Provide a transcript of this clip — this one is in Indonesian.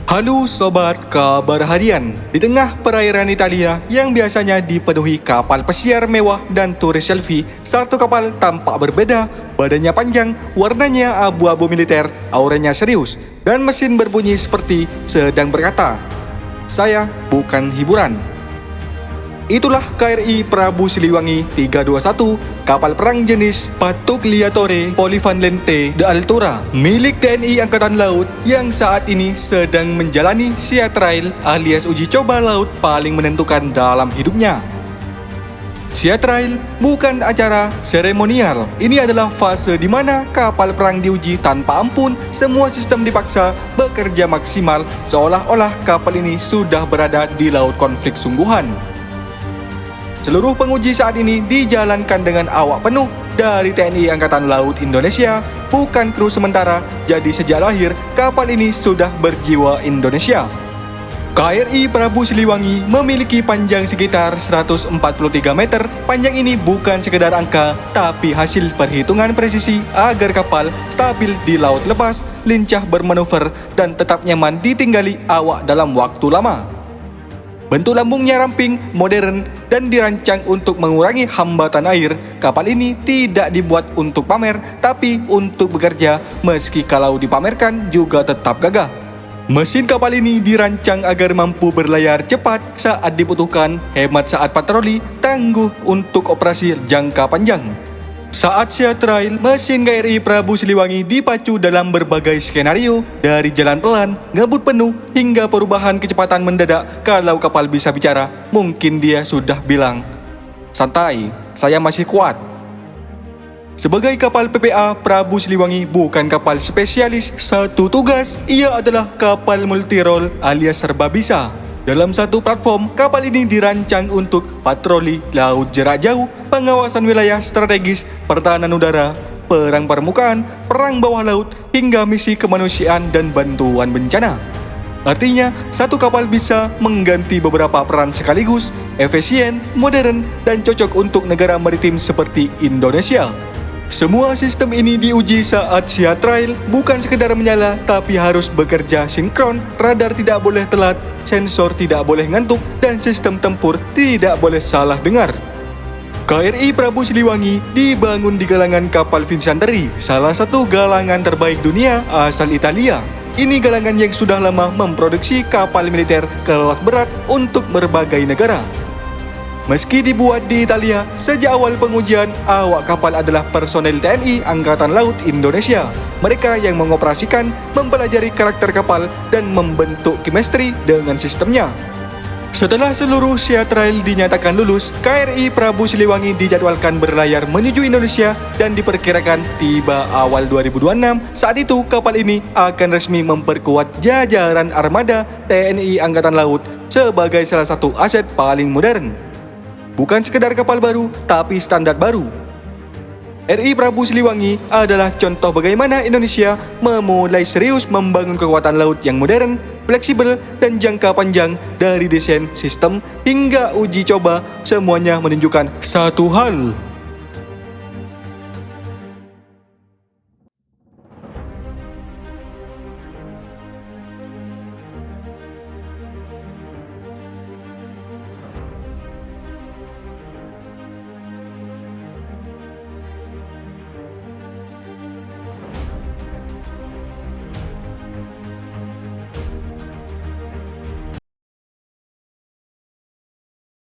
Halo Sobat Kabar Harian. Di tengah perairan Italia yang biasanya dipenuhi kapal pesiar mewah dan turis selfie, satu kapal tampak berbeda. Badannya panjang, warnanya abu-abu militer, auranya serius, dan mesin berbunyi seperti sedang berkata, "Saya bukan hiburan." Itulah KRI Prabu Siliwangi 321, kapal perang jenis Patugliatore Polivalente de Altura, milik TNI Angkatan Laut yang saat ini sedang menjalani sea trial alias uji coba laut paling menentukan dalam hidupnya. Sea trial bukan acara seremonial. Ini adalah fase di mana kapal perang diuji tanpa ampun, semua sistem dipaksa bekerja maksimal seolah-olah kapal ini sudah berada di laut konflik sungguhan. Seluruh penguji saat ini dijalankan dengan awak penuh dari TNI Angkatan Laut Indonesia, bukan kru sementara, jadi sejak lahir kapal ini sudah berjiwa Indonesia. KRI Prabu Siliwangi memiliki panjang sekitar 143 meter. Panjang ini bukan sekedar angka, tapi hasil perhitungan presisi agar kapal stabil di laut lepas, lincah bermanuver, dan tetap nyaman ditinggali awak dalam waktu lama. Bentuk lambungnya ramping, modern, dan dirancang untuk mengurangi hambatan air. Kapal ini tidak dibuat untuk pamer, tapi untuk bekerja, meski kalau dipamerkan juga tetap gagah. Mesin kapal ini dirancang agar mampu berlayar cepat saat dibutuhkan, hemat saat patroli, tangguh untuk operasi jangka panjang. Saat sea trial, mesin KRI Prabu Siliwangi dipacu dalam berbagai skenario, dari jalan pelan, ngebut penuh, hingga perubahan kecepatan mendadak. Kalau kapal bisa bicara, mungkin dia sudah bilang, "Santai, saya masih kuat." Sebagai kapal PPA, Prabu Siliwangi bukan kapal spesialis satu tugas, ia adalah kapal multirole alias serba bisa. Dalam satu platform, kapal ini dirancang untuk patroli laut jarak jauh, pengawasan wilayah strategis, pertahanan udara, perang permukaan, perang bawah laut, hingga misi kemanusiaan dan bantuan bencana. Artinya, satu kapal bisa mengganti beberapa peran sekaligus, efisien, modern, dan cocok untuk negara maritim seperti Indonesia. Semua sistem ini diuji saat sea trial, bukan sekedar menyala, tapi harus bekerja sinkron, radar tidak boleh telat, sensor tidak boleh ngantuk, dan sistem tempur tidak boleh salah dengar. KRI Prabu Siliwangi dibangun di galangan kapal Fincantieri, salah satu galangan terbaik dunia asal Italia. Ini galangan yang sudah lama memproduksi kapal militer kelas berat untuk berbagai negara. Meski dibuat di Italia, sejak awal pengujian, awak kapal adalah personel TNI Angkatan Laut Indonesia. Mereka yang mengoperasikan, mempelajari karakter kapal, dan membentuk chemistry dengan sistemnya. Setelah seluruh sea trial dinyatakan lulus, KRI Prabu Siliwangi dijadwalkan berlayar menuju Indonesia dan diperkirakan tiba awal 2026. Saat itu, kapal ini akan resmi memperkuat jajaran armada TNI Angkatan Laut sebagai salah satu aset paling modern. Bukan sekedar kapal baru, tapi standar baru. RI Prabu Siliwangi adalah contoh bagaimana Indonesia memulai serius membangun kekuatan laut yang modern, fleksibel, dan jangka panjang. Dari desain, sistem, hingga uji coba, semuanya menunjukkan satu hal: